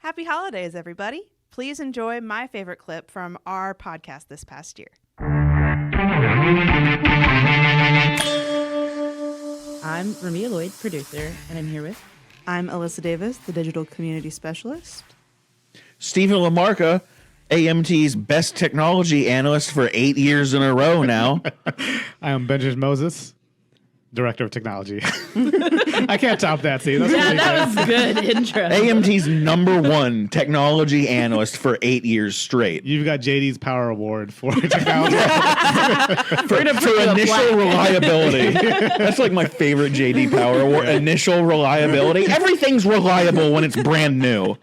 Happy holidays, everybody. Please enjoy my favorite clip from our podcast this past year. I'm Ramia, Lloyd, producer, and I'm here with... I'm Elissa Davis, the digital community specialist. Stephen Lamarca, AMT's best technology analyst for 8 years in a row now. I am Benjamin Moses, director of technology. I can't top that, see. That's Yeah, that was good intro. AMT's #1 technology analyst for 8 years straight. You've got JD's Power Award for technology. For initial reliability. That's like my favorite JD Power Award. Initial reliability. Everything's reliable when it's brand new.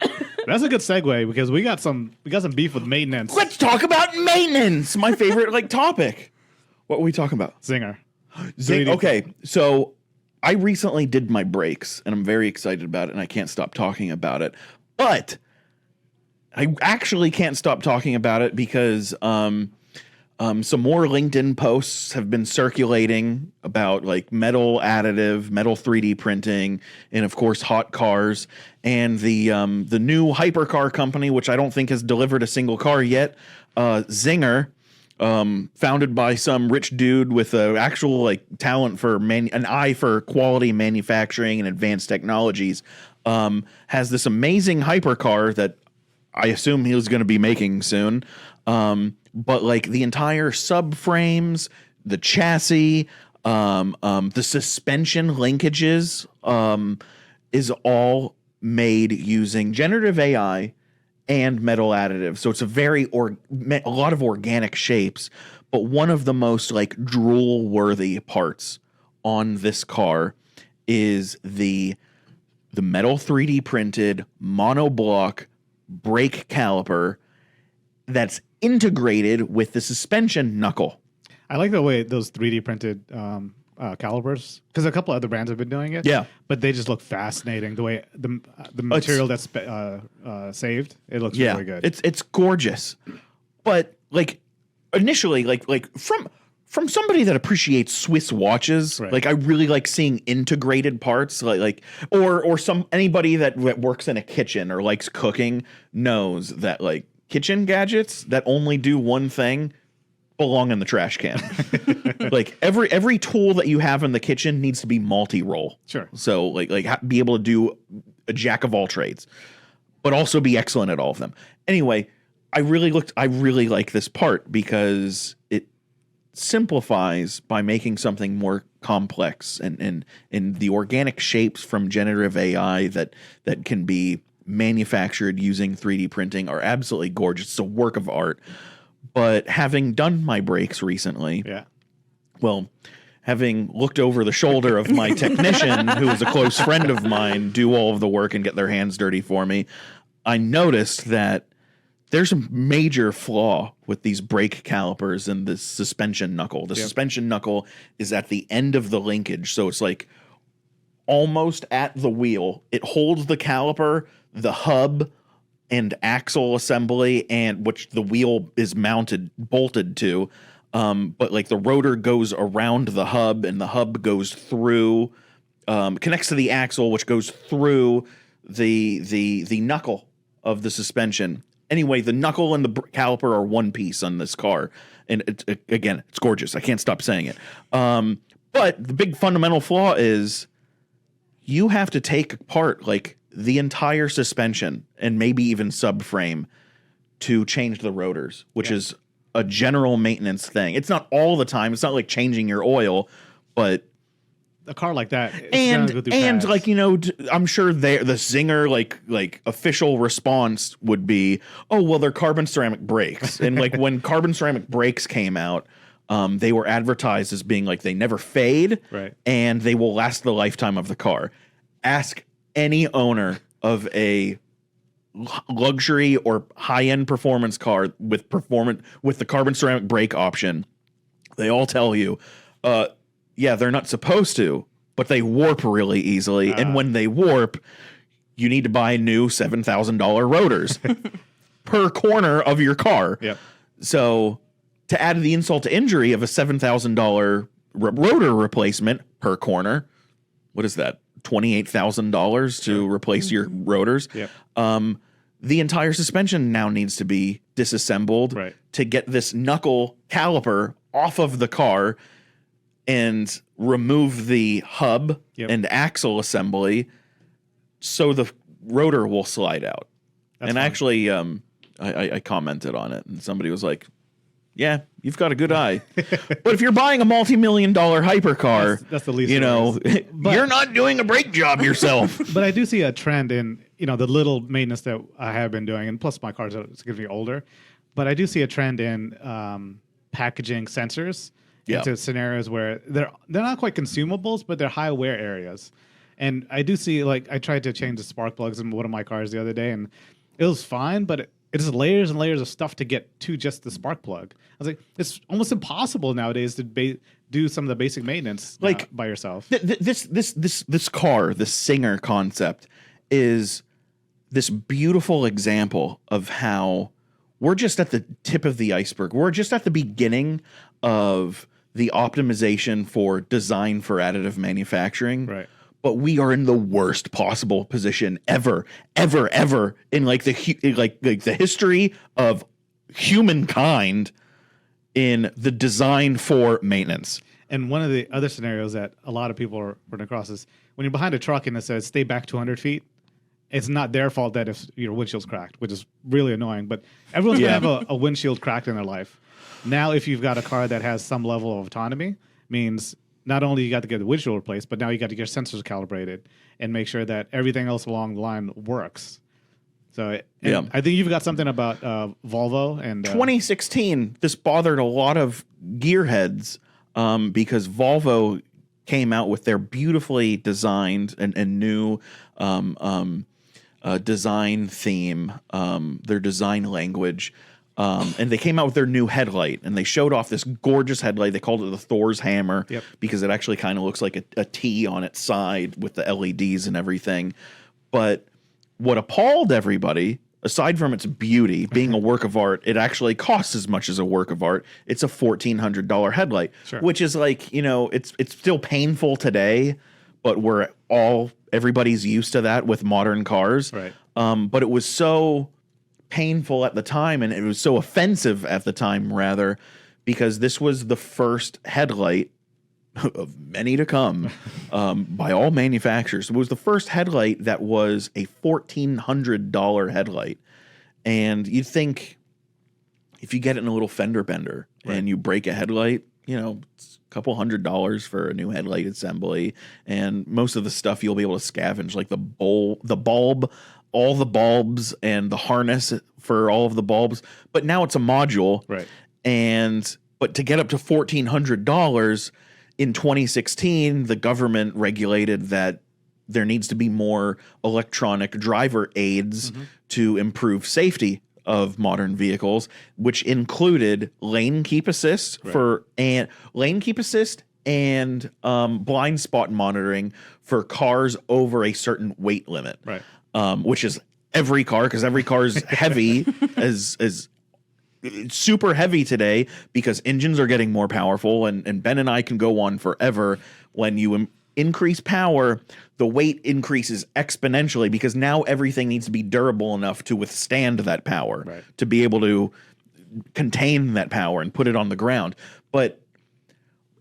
That's a good segue because we got some beef with maintenance. Let's talk about maintenance. My favorite topic. What were we talking about? Zinger. Okay, so I recently did my brakes, and I'm very excited about it, and I can't stop talking about it. But I actually can't stop talking about it because some more LinkedIn posts have been circulating about metal additive, metal 3D printing, and of course hot cars. And the new hypercar company, which I don't think has delivered a single car yet, Zinger. Founded by some rich dude with actual talent for an eye for quality manufacturing and advanced technologies, has this amazing hypercar that I assume he was going to be making soon. But the entire subframes, the chassis, the suspension linkages, is all made using generative AI and metal additive. So it's a lot of organic shapes, but one of the most drool worthy parts on this car is the metal 3D printed monoblock brake caliper that's integrated with the suspension knuckle. I like the way those 3D printed calipers, because a couple other brands have been doing it. Yeah, but they just look fascinating. The way the material that's saved, it looks really good. It's gorgeous, but initially, from somebody that appreciates Swiss watches, right. I really like seeing integrated parts, or anybody that works in a kitchen or likes cooking knows that kitchen gadgets that only do one thing belong in the trash can. Every tool that you have in the kitchen needs to be multi-role. Sure. So be able to do a jack of all trades, but also be excellent at all of them. Anyway, I really like this part because it simplifies by making something more complex, and the organic shapes from generative AI that can be manufactured using 3D printing are absolutely gorgeous. It's a work of art. But having done my brakes recently, having looked over the shoulder of my technician, who is a close friend of mine, do all of the work and get their hands dirty for me, I noticed that there's a major flaw with these brake calipers and the suspension knuckle. The suspension knuckle is at the end of the linkage, so it's almost at the wheel. It holds the caliper, the hub, and axle assembly, and which the wheel is bolted to, but the rotor goes around the hub, and the hub goes through, connects to the axle, which goes through the knuckle of the suspension. Anyway, the knuckle and the caliper are one piece on this car, and it's gorgeous. I can't stop saying it. But the big fundamental flaw is you have to take apart the entire suspension and maybe even subframe to change the rotors, which is a general maintenance thing. It's not all the time. It's not like changing your oil, but a car like that, I'm sure the Zinger official response would be, oh well, they're carbon ceramic brakes, and when carbon ceramic brakes came out, they were advertised as being they never fade, right, and they will last the lifetime of the car. Ask any owner of a luxury or high-end performance car with the carbon ceramic brake option, they all tell you, they're not supposed to, but they warp really easily. And when they warp, you need to buy new $7,000 rotors per corner of your car. Yep. So to add the insult to injury of a $7,000 rotor replacement per corner, what is that? $28,000 to replace your rotors. Yep. the entire suspension now needs to be disassembled Right. to get this knuckle caliper off of the car and remove the hub Yep. and axle assembly so the rotor will slide out. That's and fun. actually, I commented on it, and somebody was like, "Yeah, you've got a good eye." But if you're buying a multi-million-dollar hypercar, That's the least you know, worries. But- you're not doing a brake job yourself. But I do see a trend in, the little maintenance that I have been doing, and plus my cars are significantly older. But I do see a trend in packaging sensors into scenarios where they're not quite consumables, but they're high wear areas. And I do see, like, I tried to change the spark plugs in one of my cars the other day, and it was fine, but it's layers and layers of stuff to get to just the spark plug. I was like, it's almost impossible nowadays to do some of the basic maintenance by yourself. This car, the Singer concept, is this beautiful example of how we're just at the tip of the iceberg. We're just at the beginning of the optimization for design for additive manufacturing. Right. But we are in the worst possible position ever in like the history of humankind in the design for maintenance. And one of the other scenarios that a lot of people are running across is when you're behind a truck and it says stay back 200 feet, it's not their fault that if your windshield's cracked, which is really annoying. But everyone's going to have a windshield cracked in their life. Now, if you've got a car that has some level of autonomy, means not only you got to get the windshield replaced, but now you got to get your sensors calibrated and make sure that everything else along the line works. So I think you've got something about Volvo and 2016. This bothered a lot of gearheads because Volvo came out with their beautifully designed and new design theme, their design language. And they came out with their new headlight, and they showed off this gorgeous headlight. They called it the Thor's hammer because it actually kind of looks like a T on its side with the LEDs and everything. But what appalled everybody, aside from its beauty, being a work of art, it actually costs as much as a work of art. It's a $1,400 headlight, which is like, it's still painful today, but everybody's used to that with modern cars. Right. But it was so painful at the time, and it was so offensive at the time, rather, because this was the first headlight of many to come by all manufacturers. It was the first headlight that was a $1,400 headlight. And you'd think if you get it in a little fender bender and you break a headlight, it's a couple $100 for a new headlight assembly. And most of the stuff you'll be able to scavenge, like the bulb, all the bulbs and the harness for all of the bulbs. But now it's a module. Right. But to get up to $1,400 in 2016, the government regulated that there needs to be more electronic driver aids to improve safety of modern vehicles, which included lane keep assist and blind spot monitoring for cars over a certain weight limit. Right. Which is every car, because every car is heavy, is super heavy today because engines are getting more powerful. And Ben and I can go on forever. When you increase power, the weight increases exponentially because now everything needs to be durable enough to withstand that power, to be able to contain that power and put it on the ground. But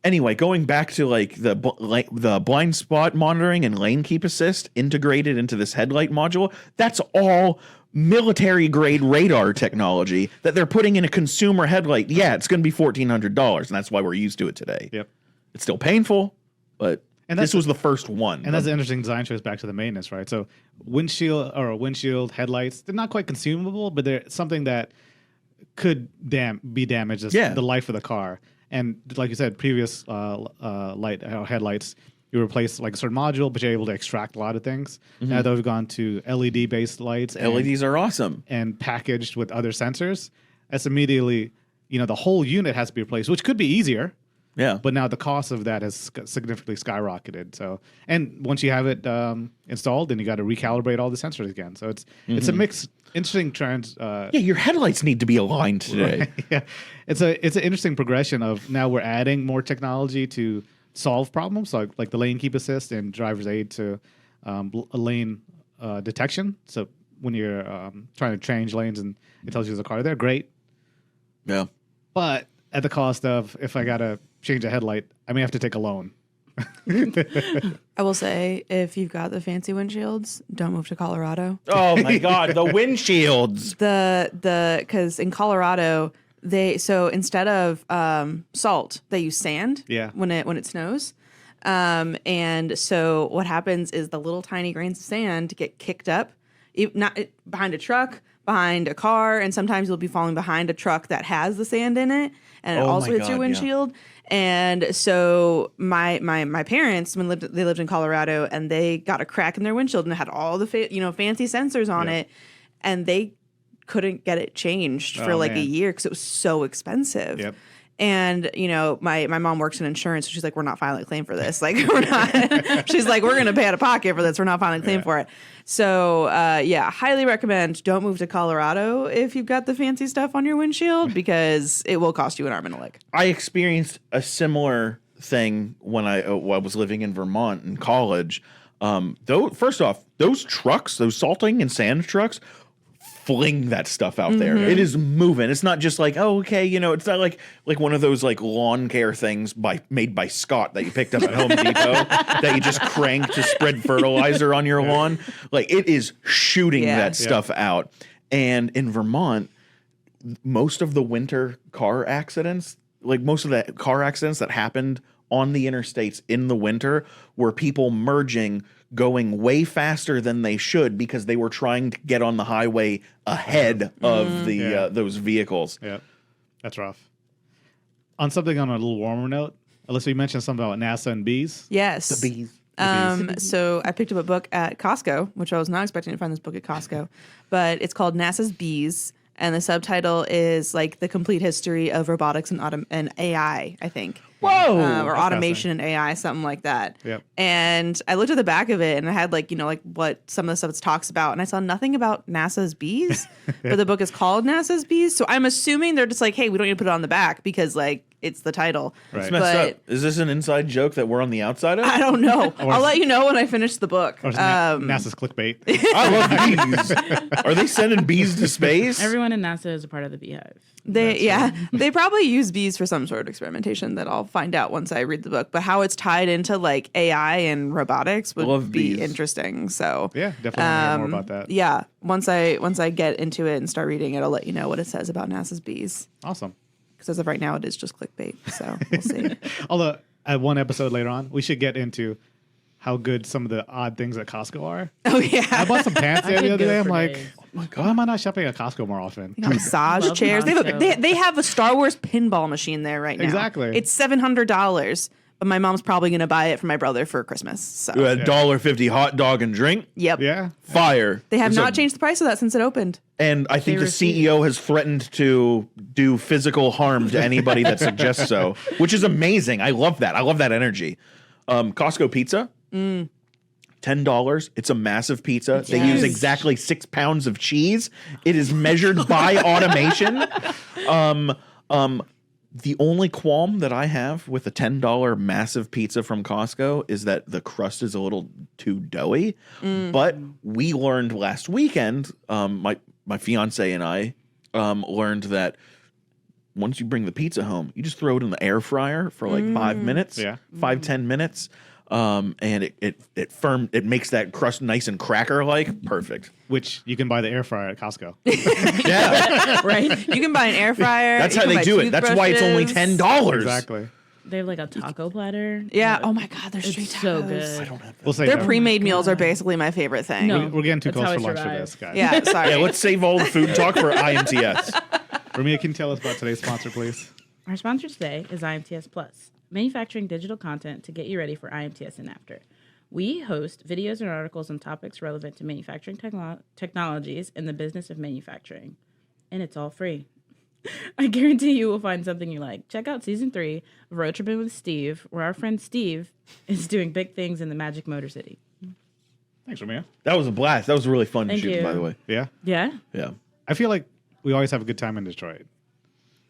anyway, going back to like the blind spot monitoring and lane keep assist integrated into this headlight module, that's all military grade radar technology that they're putting in a consumer headlight. Yeah, it's going to be $1,400, and that's why we're used to it today. Yep. It's still painful, but this was the first one. And that's an interesting design choice back to the maintenance, right? So windshield headlights, they're not quite consumable, but they're something that could be damaged as the life of the car. And like you said, previous headlights, you replace like a certain module, but you're able to extract a lot of things. Now that we've gone to LED-based lights. LEDs are awesome. And packaged with other sensors, that's immediately, the whole unit has to be replaced, which could be easier. Yeah. But now the cost of that has significantly skyrocketed. So, and once you have it installed, then you got to recalibrate all the sensors again. So it's a mixed, interesting trend. Your headlights need to be aligned today. Right? Yeah, it's an interesting progression of now we're adding more technology to solve problems like the lane keep assist and driver's aid to lane detection. So when you're trying to change lanes and it tells you there's a car. They're great, Yeah. but at the cost of if I gotta change a headlight, I may have to take a loan. I will say, if you've got the fancy windshields, don't move to Colorado. Oh my God, the windshields. Because in Colorado, instead of salt, they use sand. Yeah. When it snows. And so what happens is the little tiny grains of sand get kicked up, not behind a truck, behind a car, and sometimes you'll be falling behind a truck that has the sand in it, and it also hits your windshield. And so my parents, they lived in Colorado, and they got a crack in their windshield and it had all the fancy sensors on it, and they couldn't get it changed for a year because it was so expensive. Yep. And, my mom works in insurance. So she's like, we're not filing a claim for this. Like, we're not. She's like, we're going to pay out of pocket for this. We're not filing a claim for it. So, highly recommend don't move to Colorado if you've got the fancy stuff on your windshield, because it will cost you an arm and a leg. I experienced a similar thing when I was living in Vermont in college. First off, those trucks, those salting and sand trucks, fling that stuff out there. It is moving. It's not just like, oh, okay, it's not like one of those like lawn care things made by Scott that you picked up at Home Depot that you just crank to spread fertilizer on your lawn. Like, it is shooting that stuff out. And in Vermont, most of the winter car accidents, that happened on the interstates in the winter, were people merging, going way faster than they should because they were trying to get on the highway ahead of those vehicles. Yeah, that's rough. On something on a little warmer note, Elissa, you mentioned something about NASA and bees. Yes. The bees. So I picked up a book at Costco, which I was not expecting to find this book at Costco, but it's called NASA's Bees. And the subtitle is like the complete history of robotics and AI, I think. Whoa! Or automation and AI, something like that. Yep. And I looked at the back of it and I had like what some of the stuff it talks about. And I saw nothing about NASA's bees, but the book is called NASA's Bees. So I'm assuming they're just like, hey, we don't need to put it on the back because like it's the title. Right. It's messed up. Is this an inside joke that we're on the outside of? I don't know. I'll let you know when I finish the book. Or NASA's clickbait. I love bees. Are they sending bees to space? Everyone in NASA is a part of the beehive. They probably use bees for some sort of experimentation that I'll find out once I read the book. But how it's tied into like AI and robotics would be interesting. So yeah, definitely want to hear more about that. Yeah, once I get into it and start reading it, I'll let you know what it says about NASA's bees. Awesome. Because as of right now, it is just clickbait. So we'll see. Although at one episode later on, we should get into how good some of the odd things at Costco are. Oh yeah, I bought some pants the other day. I'm like, days. oh my God, why am I not shopping at Costco more often? Massage Love chairs. Costco. They have a Star Wars pinball machine there right now. Exactly. It's $700, but my mom's probably going to buy it for my brother for Christmas. So $1.50 hot dog and drink. Yep. Yeah. Fire. They have not changed the price of that since it opened. And I think the CEO has threatened to do physical harm to anybody that suggests so, which is amazing. I love that. I love that energy. Costco pizza. $10. It's a massive pizza. They use exactly 6 pounds of cheese. It is measured by automation. The only qualm that I have with a $10 massive pizza from Costco is that the crust is a little too doughy. But we learned last weekend, my fiance and I learned that once you bring the pizza home, you just throw it in the air fryer for like 5 minutes, 5-10 minutes. And it makes that crust nice and cracker-like. Perfect. Which you can buy the air fryer at Costco. Yeah. Right? You can buy an air fryer. That's how they do it. That's why it's only $10. Exactly. They have like a taco platter. Yeah. Oh my God, they're street It's tacos. so good. We'll say Their no. pre-made meals are basically my favorite thing. No. We're getting too That's close how for I lunch for survive. this, guys. Yeah, sorry. Yeah, let's save all the food talk for IMTS. Ramia, can you tell us about today's sponsor, please? Our sponsor today is IMTS Plus, manufacturing digital content to get you ready for IMTS and after. We host videos and articles on topics relevant to manufacturing technologies and the business of manufacturing. And it's all free. I guarantee you will find something you like. Check out Season 3 of Road Tripping with Steve, where our friend Steve is doing big things in the Magic Motor City. Thanks, Ramia. That was a blast. That was really fun to Thank shoot, you. by the way. Yeah. Yeah? Yeah. I feel like we always have a good time in Detroit.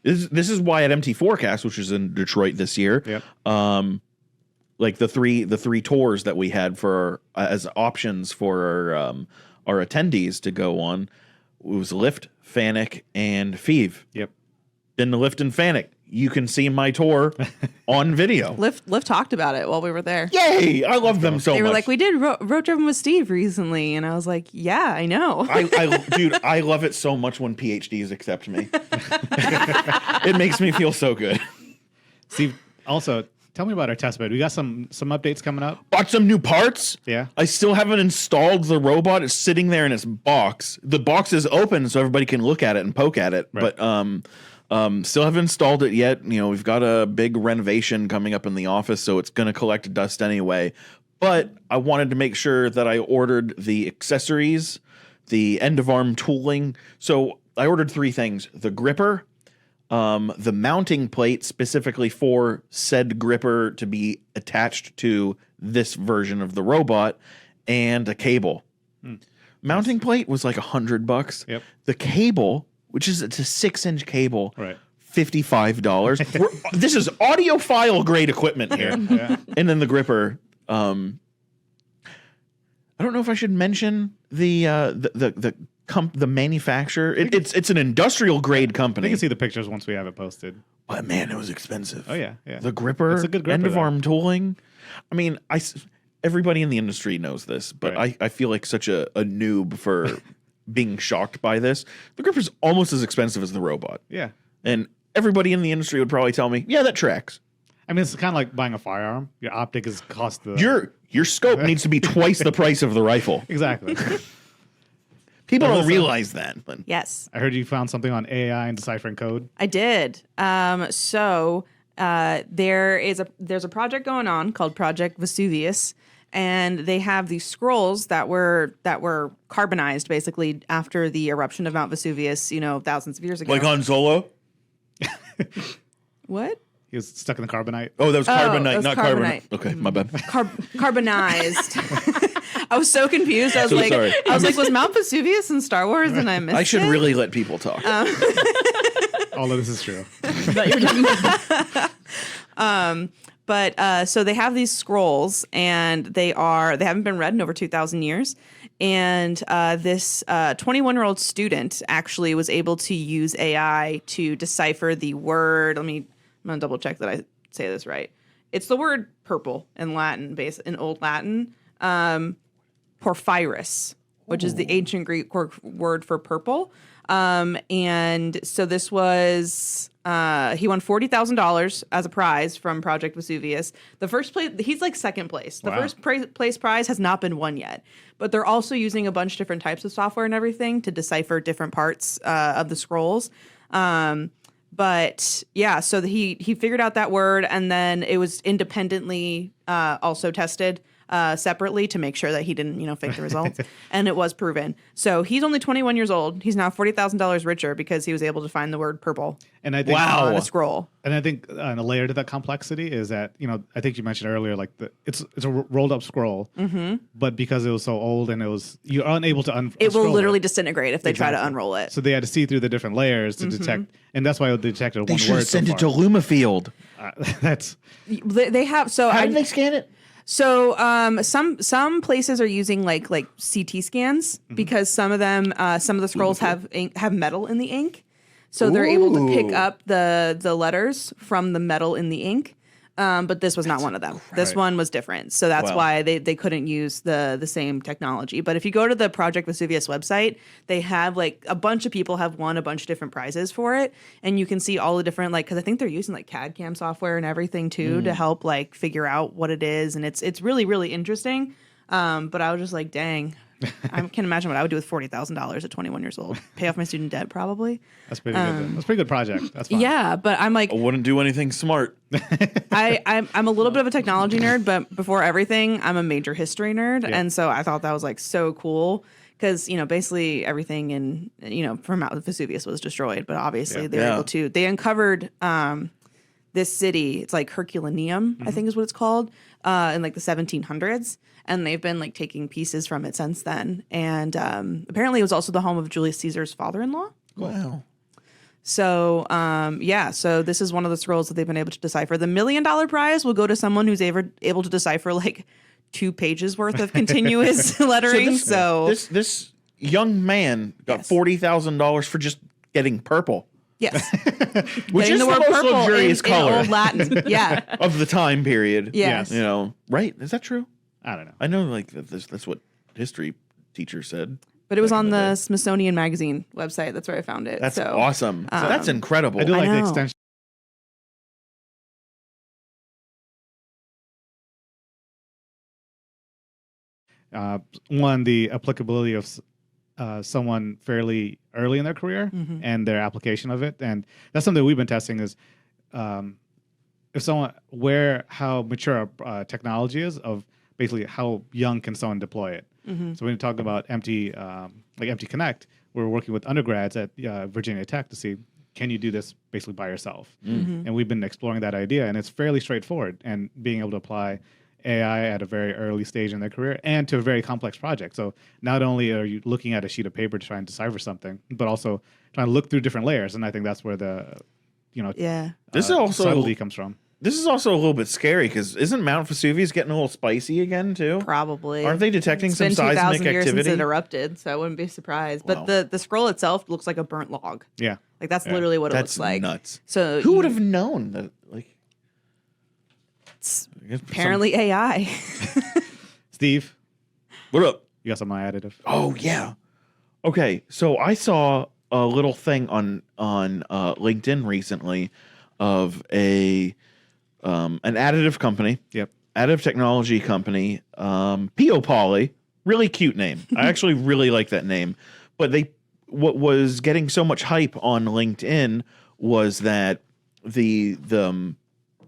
This is why at MT Forecast, which is in Detroit this year, like the three tours that we had for as options for our attendees to go on. It was Lift, Fanic, and Feeve. Yep. Been to Lift and Fanic. You can see my tour on video. Lift talked about it while we were there. Yay! I love them so much. They were like, we did road tripping with Steve recently, and I was like, yeah, I know. Dude, I love it so much when PhDs accept me. It makes me feel so good. Steve, also, tell me about our test bed. We got some updates coming up. Bought some new parts. Yeah. I still haven't installed the robot. It's sitting there in its box. The box is open so everybody can look at it and poke at it. Right. But still haven't installed it yet. You know, we've got a big renovation coming up in the office, so it's going to collect dust anyway. But I wanted to make sure that I ordered the accessories, the end of arm tooling. So I ordered 3 things: the gripper, the mounting plate specifically for said gripper to be attached to this version of the robot, and a cable. Mounting plate was like $100. Yep. The cable, which is it's a 6-inch cable, Right. $55. This is audiophile grade equipment here. Yeah. And then the gripper. I don't know if I should mention the manufacturer. It's an industrial grade You company. can see the pictures once we have it posted. But man, it was expensive. Oh, yeah. The gripper, It's a good gripper, end of though. arm tooling. I mean, everybody in the industry knows this, but Right. I feel like such a noob for being shocked by this. The gripper's almost as expensive as the robot. Yeah. And everybody in the industry would probably tell me, yeah, that tracks. I mean, it's kind of like buying a firearm. Your optic is cost the... Your scope needs to be twice the price of the rifle. Exactly. People don't Elissa. realize that. But Yes, I heard you found something on AI and deciphering code. I did. There's a project going on called Project Vesuvius, and they have these scrolls that were carbonized basically after the eruption of Mount Vesuvius, thousands of years ago. like Han Solo? What? He was stuck in the carbonite. Oh, that was carbonite, that was not carbonite. carbonite. Okay, my bad. Carbonized. I was so confused. I was So like, sorry. was Mount Vesuvius in Star Wars, and I missed I should it? really let people talk. All of this is true. But so they have these scrolls, and they haven't been read in over 2,000 years. And this 21-year-old student actually was able to use AI to decipher the word. I'm gonna double check that I say this right. It's the word purple in Latin, in Old Latin, porphyrus, which is the ancient Greek word for purple. And so this was, he won $40,000 as a prize from Project Vesuvius. The first place, he's like second place. The Wow. first place prize has not been won yet, but they're also using a bunch of different types of software and everything to decipher different parts of the scrolls. But yeah, so he figured out that word, and then it was independently also tested separately to make sure that he didn't, fake the results. And it was proven. So he's only 21 years old. He's now $40,000 richer because he was able to find the word purple And I think on a scroll. And I think a layer to that complexity is that, I think you mentioned earlier, like it's a rolled up scroll, but because it was so old and you're unable to It will unscroll literally disintegrate if they try to Exactly. unroll it. So they had to see through the different layers to detect, and that's why they detected They one should word. have sent so it to far. Lumafield. That's They have How did they scan it? So some places are using like CT scans because some of the scrolls have metal in the ink, so they're able to pick up the letters from the metal in the ink. But this was not one of them. This one was different, so that's Wow. why they couldn't use the same technology. But if you go to the Project Vesuvius website, they have like a bunch of people have won a bunch of different prizes for it, and you can see all the different because I think they're using like CAD CAM software and everything too to help like figure out what it is, and it's really really interesting. But I was just like, dang. I can't imagine what I would do with $40,000 at 21 years old. Pay off my student debt, probably. pretty good. That's a pretty good project. That's fine. Yeah, but I'm like, I wouldn't do anything smart. I'm a little bit of a technology nerd, but before everything, I'm a major history nerd, Yeah. and so I thought that was like so cool because basically everything from Mount Vesuvius was destroyed, but obviously they were Yeah. able to. They uncovered this city. It's like Herculaneum, I think is what it's called, in like the 1700s, and they've been like taking pieces from it since then. And apparently, it was also the home of Julius Caesar's father-in-law. Wow. So, so this is one of the scrolls that they've been able to decipher. The $1 million prize will go to someone who's able to decipher like 2 pages worth of continuous lettering. So this young man got Yes. $40,000 for just getting purple, yes, which Getting is the most purple luxurious in color Old Latin. Yeah. of the time period. Yes. You know, right? Is that true? I don't know. I know, like that's what history teacher said. But it was back on in the day. Smithsonian Magazine website. That's where I found it. That's so, awesome. That's incredible. I do like the know. extension. One, the applicability of someone fairly early in their career and their application of it, and that's something we've been testing. Is if someone how mature technology is, of basically how young can someone deploy it. So when you talk about empty Connect, we're working with undergrads at Virginia Tech to see, can you do this basically by yourself? And we've been exploring that idea, and it's fairly straightforward, and being able to apply AI at a very early stage in their career and to a very complex project. So not only are you looking at a sheet of paper to try and decipher something, but also trying to look through different layers. And I think that's where the This is also subtlety comes from. This is also a little bit scary because isn't Mount Vesuvius getting a little spicy again too? Probably. Aren't they detecting It's some been 2,000 seismic years activity? since it erupted, so I wouldn't be surprised. But Wow. the scroll itself looks like a burnt log. Yeah. Like that's literally what it That's looks like. nuts. So Who would have known that? Like, It's I guess apparently AI. Steve, what up? you got something additive? Oh yeah. Okay, so I saw a little thing on LinkedIn recently of an additive company. Yep. Additive technology company, P.O. Poly, really cute name. I actually really like that name. But what was getting so much hype on LinkedIn was that the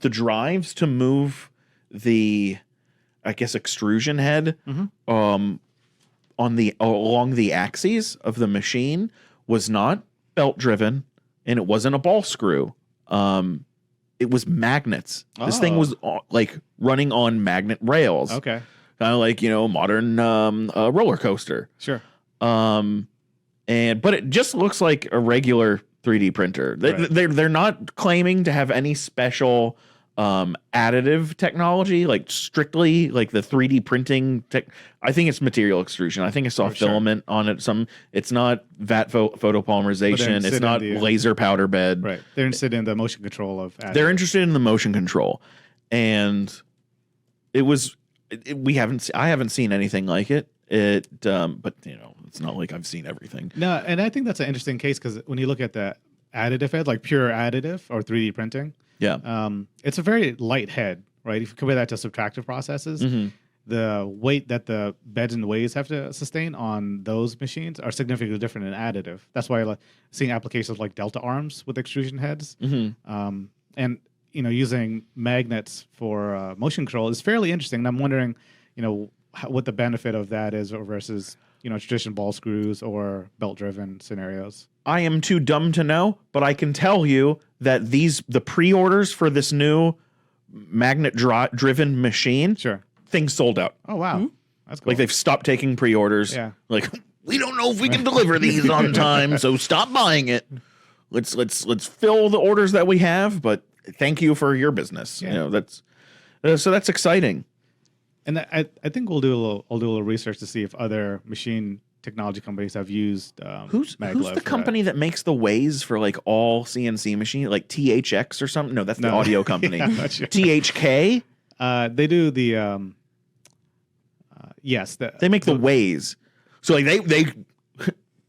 drives to move the, I guess, extrusion head along the axes of the machine was not belt driven, and it wasn't a ball screw. It was magnets. This thing was like running on magnet rails. Okay. Kind of like, modern roller coaster. Sure. But it just looks like a regular 3D printer. Right. They're not claiming to have any special additive technology, like strictly like the 3D printing tech. I think it's material extrusion. I think I saw filament on it. It's not vat photopolymerization. It's not laser powder bed. Right. They're interested in the motion control of additive. They're interested in the motion control, and I haven't seen anything like it. But it's not like I've seen everything. No, and I think that's an interesting case because when you look at the additive head, like pure additive or 3D printing, it's a very light head, right? If you compare that to subtractive processes, the weight that the beds and ways have to sustain on those machines are significantly different in additive. That's why like seeing applications like delta arms with extrusion heads, and using magnets for motion control is fairly interesting. And I'm wondering, what the benefit of that is versus traditional ball screws or belt driven scenarios. I am too dumb to know, but I can tell you that the pre-orders for this new magnet driven machine, things sold out. Oh wow, that's cool. Like they've stopped taking pre-orders. Yeah. Like, we don't know if we can deliver these on time, so stop buying it. Let's fill the orders that we have, but thank you for your business. Yeah. That's exciting. And I think I'll do a little research to see if other machine technology companies have used Who's maglev the for company that makes the ways for like all CNC machines, like THX or something? No, that's the audio company. Yeah, I'm not sure. THK. They do the yes. They make the ways. So like they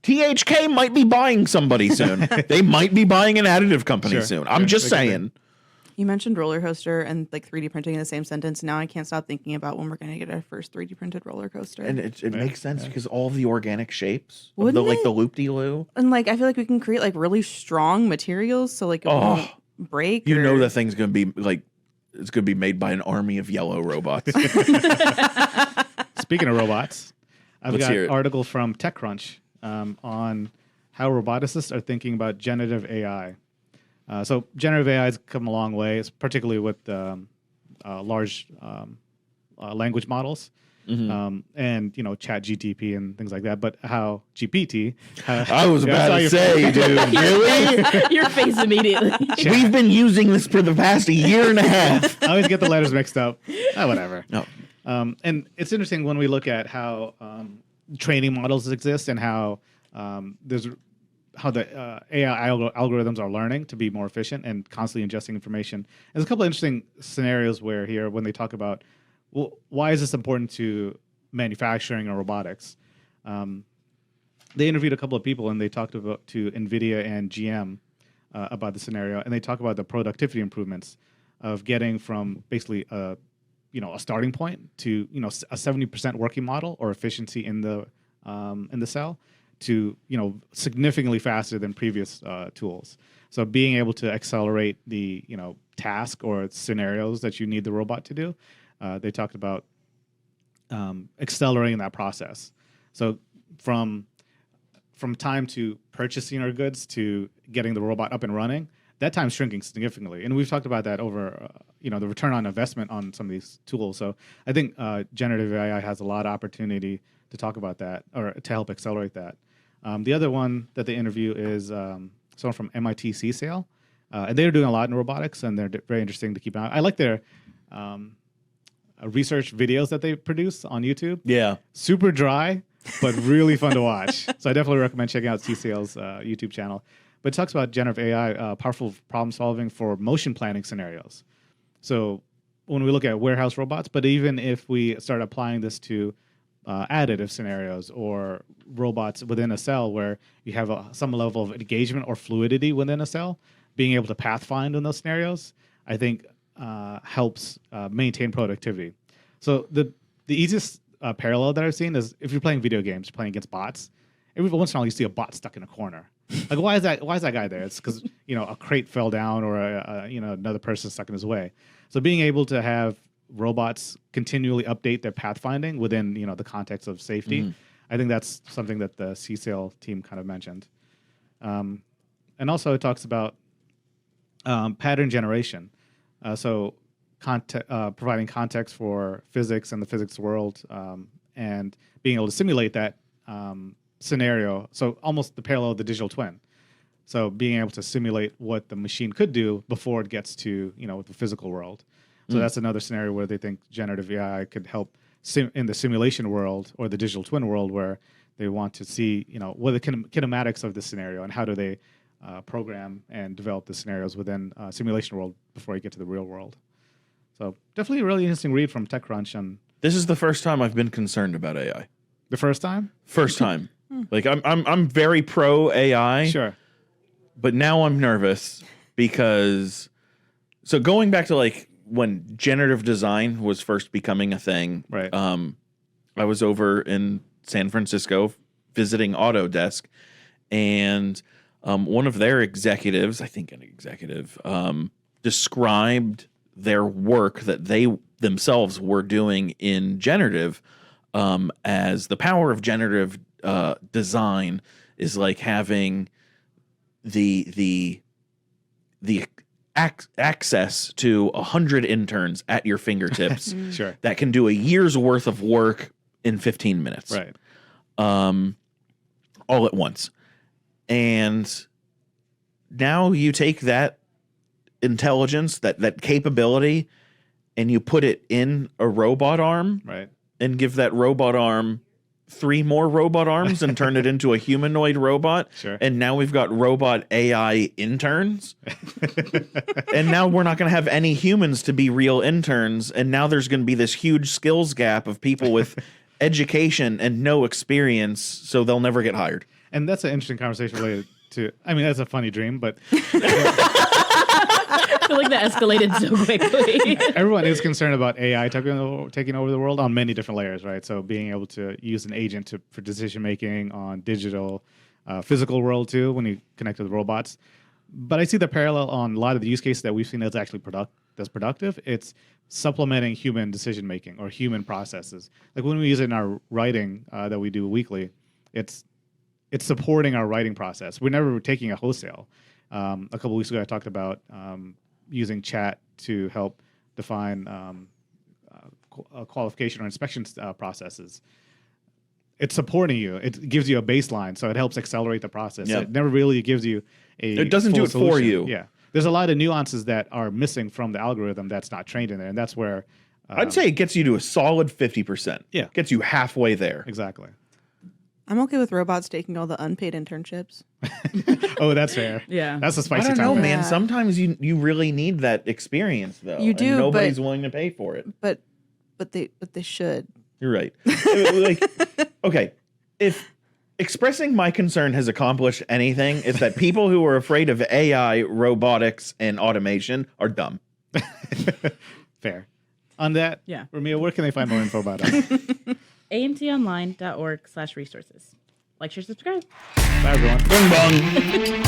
THK might be buying somebody soon. They might be buying an additive company soon. I'm just saying. You mentioned roller coaster and like 3D printing in the same sentence. Now I can't stop thinking about when we're going to get our first 3D printed roller coaster. And it makes sense because all of the organic shapes, Wouldn't like it? the loop-de-loo. And like I feel like we can create like really strong materials so like it won't break. You know that thing's going to be like, it's going to be made by an army of yellow robots. Speaking of robots, I've Let's got hear an it. article from TechCrunch on how roboticists are thinking about generative AI. So generative AI has come a long way, particularly with large language models, and Chat GTP and things like that. But how GPT? I was about to say, dude, really? Your face immediately. We've been using this for the past year and a half. I always get the letters mixed up. Whatever. No. And it's interesting when we look at how training models exist and how the AI algorithms are learning to be more efficient and constantly ingesting information. There's a couple of interesting scenarios when they talk about, well, why is this important to manufacturing or robotics? They interviewed a couple of people and they talked to NVIDIA and GM about the scenario, and they talk about the productivity improvements of getting from basically a starting point to a 70% working model or efficiency in the cell to significantly faster than previous tools. So being able to accelerate the task or scenarios that you need the robot to do, they talked about accelerating that process. So from time to purchasing our goods to getting the robot up and running, that time's shrinking significantly. And we've talked about that over, the return on investment on some of these tools. So I think generative AI has a lot of opportunity to talk about that or to help accelerate that. The other one that they interview is someone from MIT CSAIL. And they're doing a lot in robotics, and they're very interesting to keep an eye on. I like their research videos that they produce on YouTube. Yeah. Super dry, but really fun to watch. So I definitely recommend checking out CSAIL's YouTube channel. But it talks about generative AI, powerful problem solving for motion planning scenarios. So when we look at warehouse robots, but even if we start applying this to additive scenarios or robots within a cell where you have some level of engagement or fluidity within a cell, being able to pathfind in those scenarios, I think helps maintain productivity. So the easiest parallel that I've seen is if you're playing video games, playing against bots, every once in a while you see a bot stuck in a corner. Like, why is that guy there? It's because a crate fell down or another person stuck in his way. So being able to have robots continually update their pathfinding within the context of safety, I think that's something that the CSAIL team kind of mentioned. And also it talks about pattern generation. So providing context for physics and the physics world, and being able to simulate that scenario. So almost the parallel of the digital twin. So being able to simulate what the machine could do before it gets to the physical world. So that's another scenario where they think generative AI could help in the simulation world or the digital twin world, where they want to see what the kinematics of the scenario and how do they program and develop the scenarios within simulation world before you get to the real world. So definitely a really interesting read from TechCrunch. And this is the first time I've been concerned about AI. The first time? First time. Like I'm very pro AI. Sure. But now I'm nervous because going back to like when generative design was first becoming a thing, right? I was over in San Francisco visiting Autodesk, and one of their executives, I think an executive, described their work that they themselves were doing in generative as the power of generative design is like having the access to 100 interns at your fingertips Sure. that can do a year's worth of work in 15 minutes. Right. All at once. And now you take that intelligence, that capability, and you put it in a robot arm, Right. and give that robot arm 3 more robot arms and turn it into a humanoid robot. Sure. And now we've got robot AI interns. And now we're not going to have any humans to be real interns. And now there's going to be this huge skills gap of people with education and no experience, so they'll never get hired. And that's an interesting conversation related to, that's a funny dream, but I feel like that escalated so quickly. everyone is concerned about AI taking over the world on many different layers, right? So being able to use an agent for decision making on digital, physical world too, when you connect with robots. But I see the parallel on a lot of the use cases that we've seen that's actually that's productive. It's supplementing human decision making or human processes. Like when we use it in our writing that we do weekly, it's supporting our writing process. We're never taking a wholesale. A couple of weeks ago, I talked about using chat to help define qualification or inspection processes. It's supporting you. It gives you a baseline, so it helps accelerate the process. Yep. It never really gives you a It doesn't do it full for solution. you. Yeah. There's a lot of nuances that are missing from the algorithm that's not trained in there, and that's where I'd say it gets you to a solid 50%. Yeah. Gets you halfway there. Exactly. I'm okay with robots taking all the unpaid internships. Oh, that's fair. Yeah. That's a I spicy don't know, topic. man. Yeah. Sometimes you really need that experience, though. You and do, nobody's but- willing to pay for it. But they should. You're right. Okay, if expressing my concern has accomplished anything, it's that people who are afraid of AI, robotics, and automation are dumb. Fair. On that, Yeah. Ramia, where can they find more info about us? amtonline.org/resources. Like, share, subscribe. Bye, everyone. Bing bong.